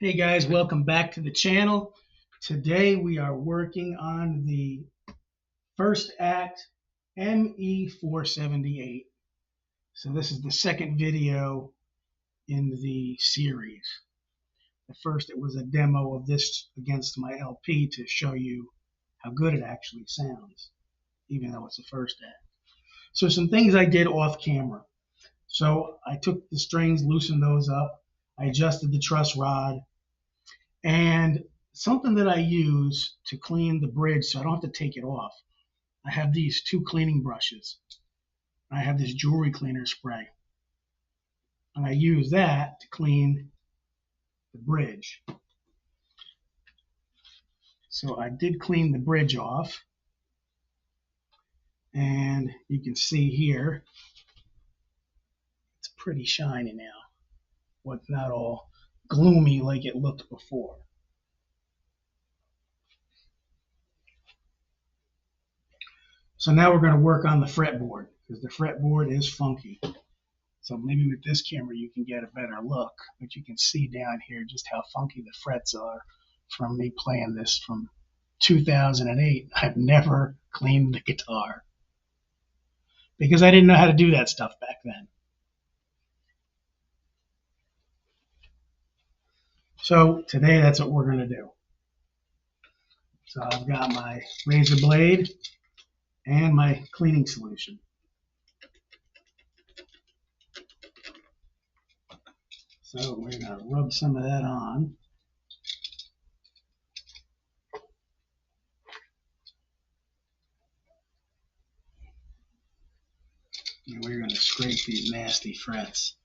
Hey guys, welcome back to the channel. Today we are working on the first act ME478. So this is the second video in the series. At first it was a demo of this against my LP to show you how good it actually sounds, even though it's the first act. So some things I did off camera. So I took the strings, loosened those up, I adjusted the truss rod, and something that I use to clean the bridge so I don't have to take it off. I have these two cleaning brushes. I have this jewelry cleaner spray. And I use that to clean the bridge. So I did clean the bridge off. And you can see here, it's pretty shiny now. What's not all gloomy like it looked before. So now we're going to work on the fretboard because the fretboard is funky. So maybe with this camera you can get a better look, but you can see down here just how funky the frets are from me playing this from 2008. I've never cleaned the guitar because I didn't know how to do that stuff back then. So today that's what we're going to do. So I've got my razor blade and my cleaning solution. So we're going to rub some of that on. And we're going to scrape these nasty frets.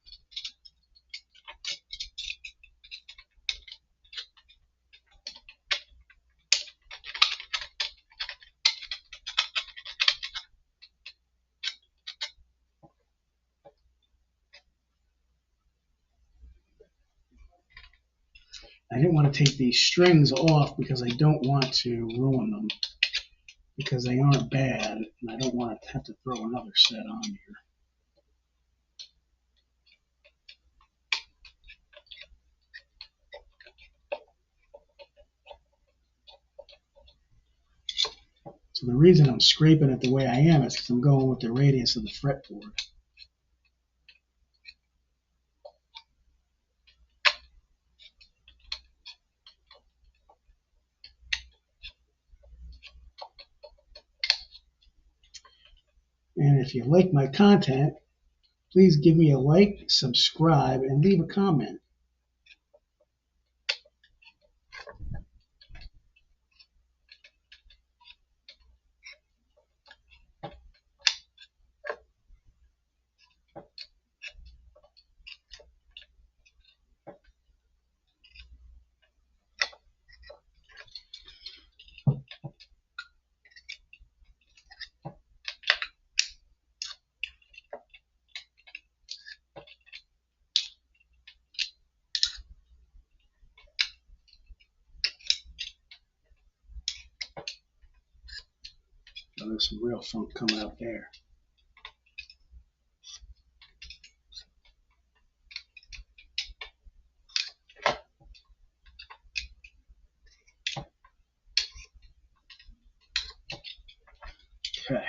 I didn't want to take these strings off because I don't want to ruin them because they aren't bad and I don't want to have to throw another set on here. So the reason I'm scraping it the way I am is because I'm going with the radius of the fretboard. And if you like my content, please give me a like, subscribe, and leave a comment. Oh, there's some real funk coming out there. Okay.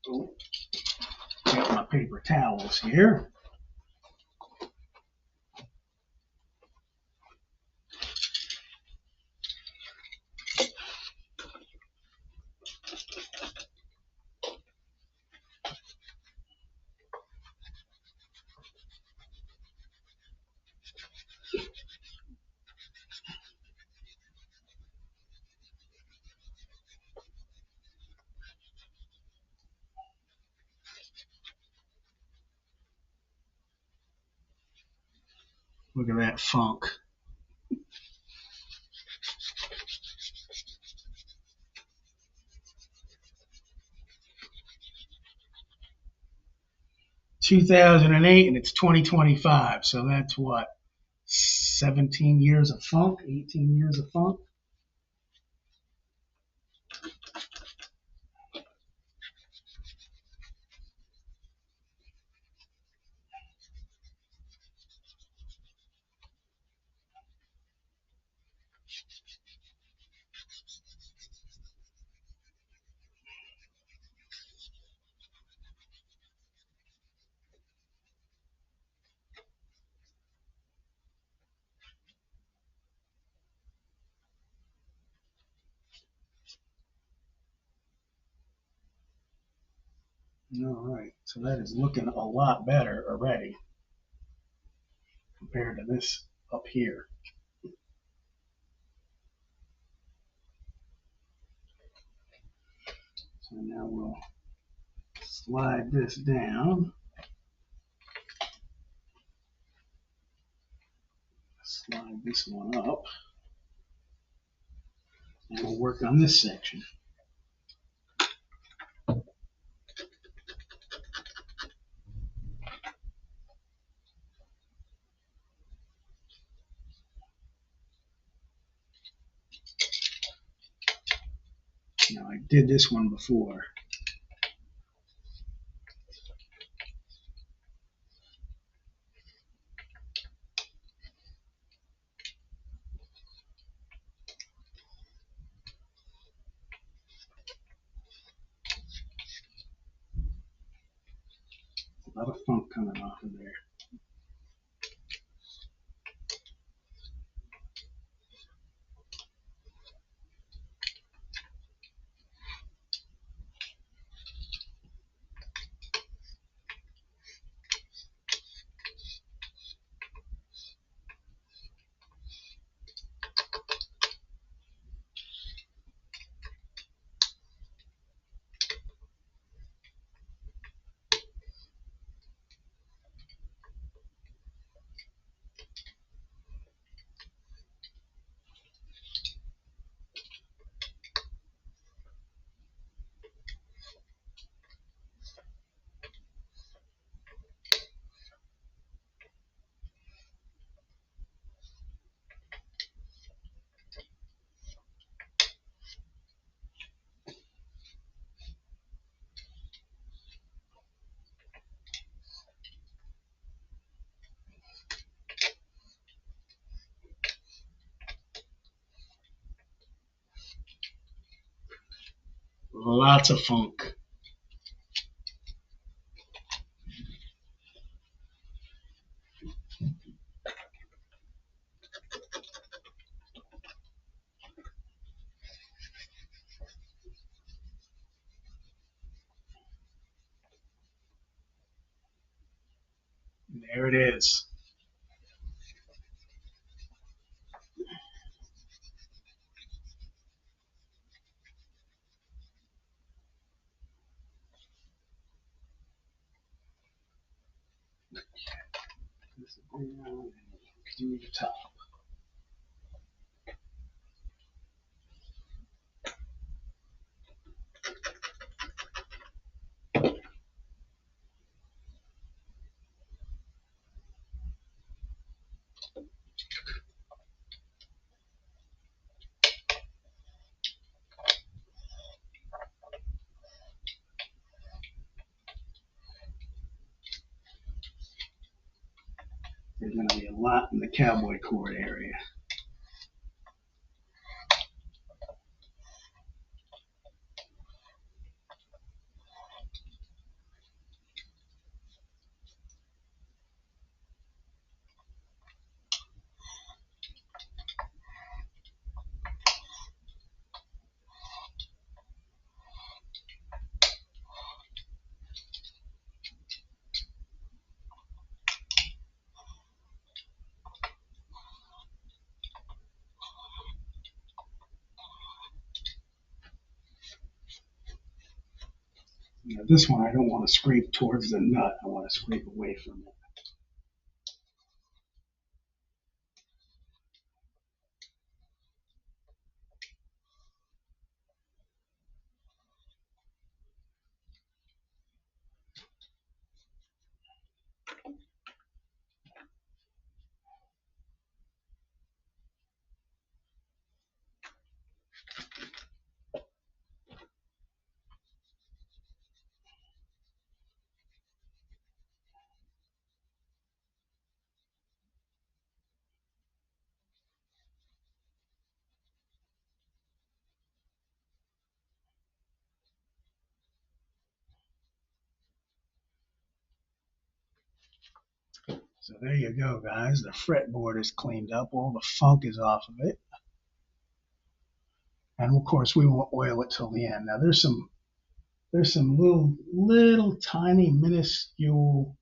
So, got my paper towels here. Look at that funk. (2008) and it's 2025, so that's what, 17 years of funk, 18 years of funk. All right, so that is looking a lot better already compared to this up here. So now we'll slide this down, slide this one up, and we'll work on this section. Now I did this one before. A lot of funk coming off of there. Lots of funk. There it is. This is down and do the top. There's going to be a lot in the cowboy cord area. Now this one I don't want to scrape towards the nut. I want to scrape away from it. So there you go, guys. The fretboard is cleaned up. All the funk is off of it. And of course, we won't oil it till the end. Now there's some There's some little tiny minuscule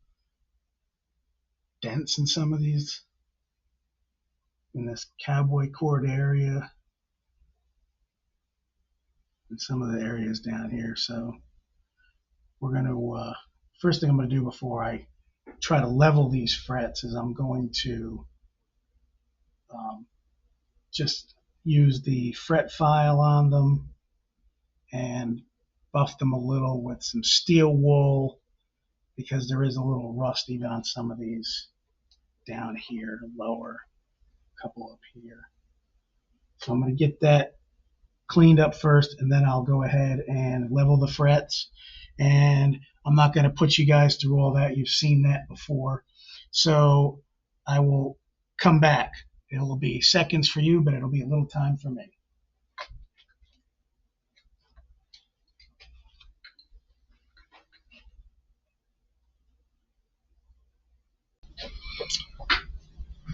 dents in some of these, in this cowboy cord area and some of the areas down here. So we're going to, first thing I'm going to do before I try to level these frets is I'm going to just use the fret file on them and buff them a little with some steel wool, because there is a little rust even on some of these down here, lower, a couple up here. So I'm going to get that cleaned up first, and then I'll go ahead and level the frets. And I'm not going to put you guys through all that. You've seen that before. So I will come back. It'll be seconds for you, but it'll be a little time for me.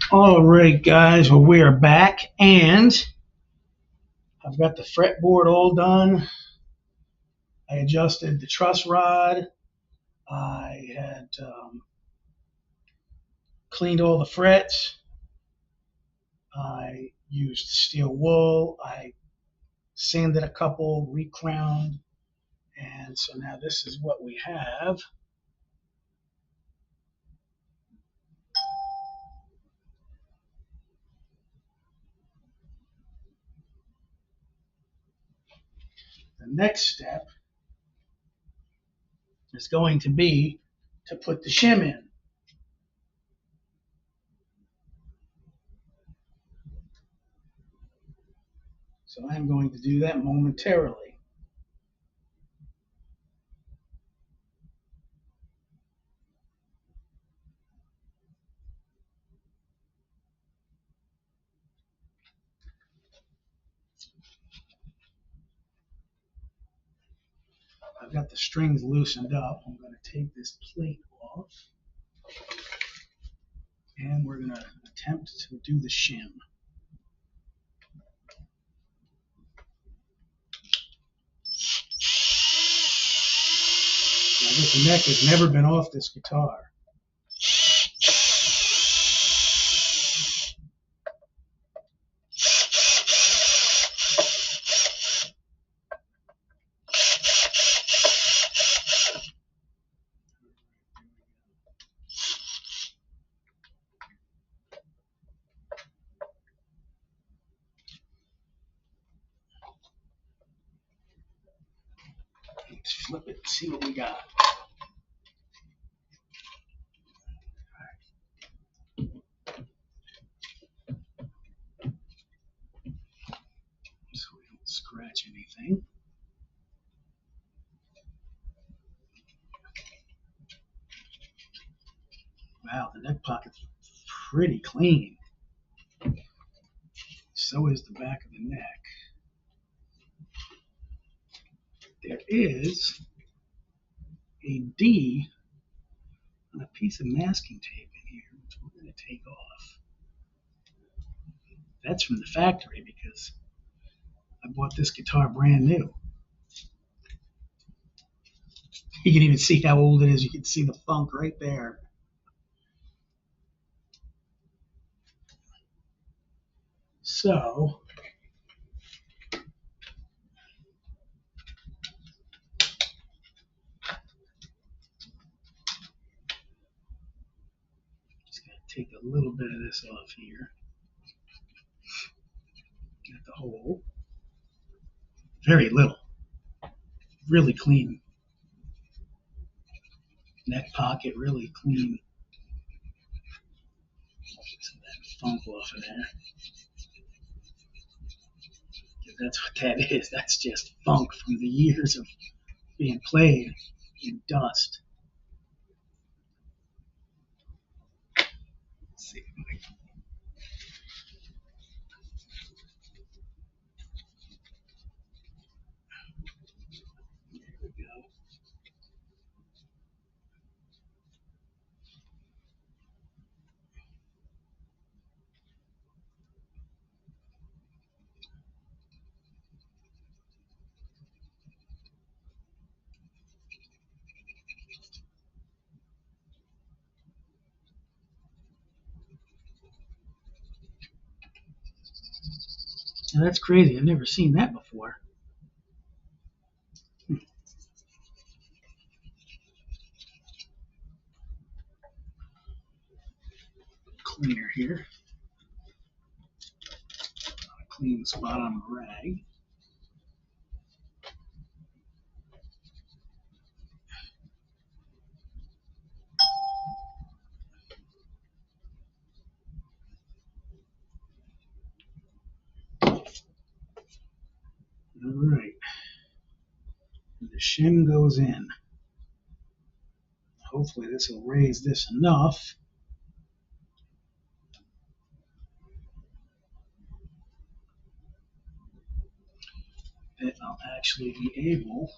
All right, guys, well, we are back, and I've got the fretboard all done. I adjusted the truss rod. I had cleaned all the frets. I used steel wool. I sanded a couple, recrowned, and so now this is what we have. The next step is going to be to put the shim in. So I'm going to do that momentarily. I've got the strings loosened up. I'm going to take this plate off, and we're going to attempt to do the shim. Now, this neck has never been off this guitar. Let's flip it and see what we got. So we don't scratch anything. Wow, the neck pocket's pretty clean. So is the back of the neck. There is a D on a piece of masking tape in here, which we're going to take off. That's from the factory because I bought this guitar brand new. You can even see how old it is. You can see the funk right there. So just going to take a little bit of this off here. Get the hole. Very little. Really clean neck pocket, really clean. Some of that funk off of there. That's what that is. That's just funk from the years of being played in dust. Let's see. There we go. Now that's crazy. I've never seen that before. Cleaner here. A clean spot on the rag. All right. And the shim goes in. Hopefully this will raise this enough that I'll actually be able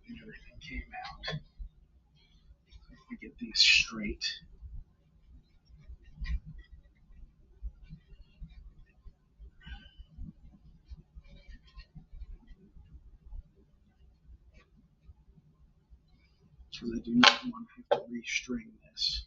and everything came out. Let me get these straight. Because I do not want to have to restring this.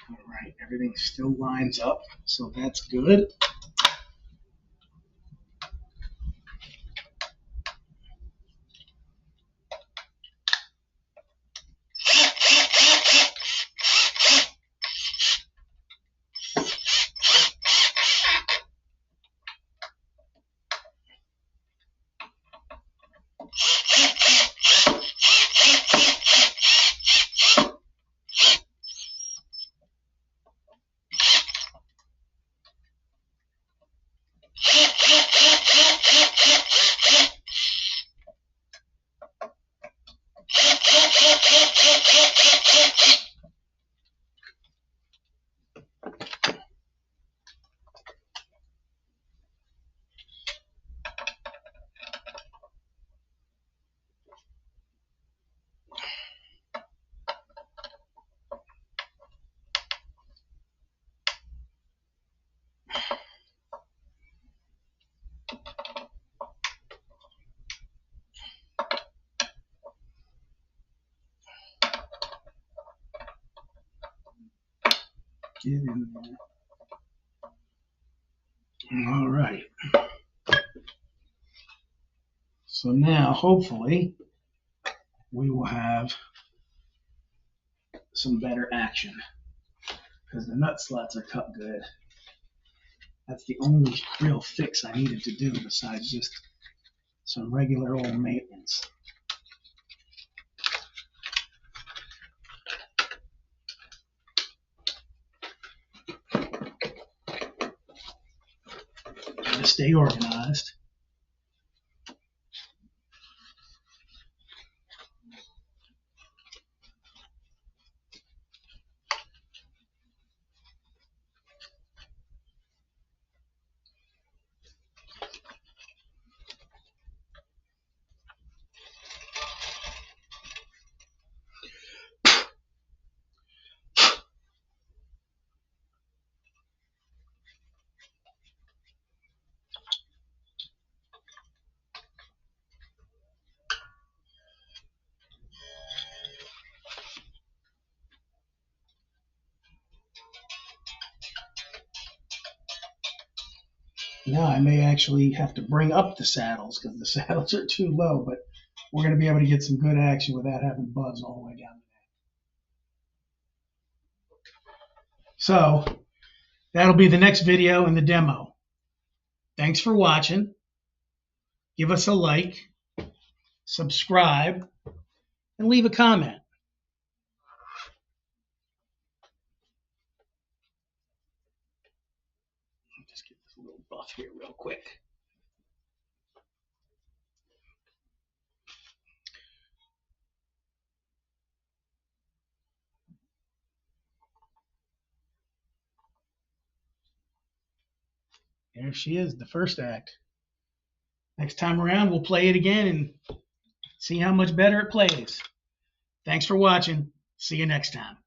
All right, everything still lines up, so that's good. Get in there. All right. So now, hopefully, we will have some better action because the nut slots are cut good. That's the only real fix I needed to do besides just some regular old maintenance. To stay organized. Now I may actually have to bring up the saddles because the saddles are too low, but we're going to be able to get some good action without having buds all the way down the neck. So that'll be the next video in the demo. Thanks for watching. Give us a like, subscribe, and leave a comment. Just get this little buff here real quick. There she is, the first act. Next time around, we'll play it again and see how much better it plays. Thanks for watching. See you next time.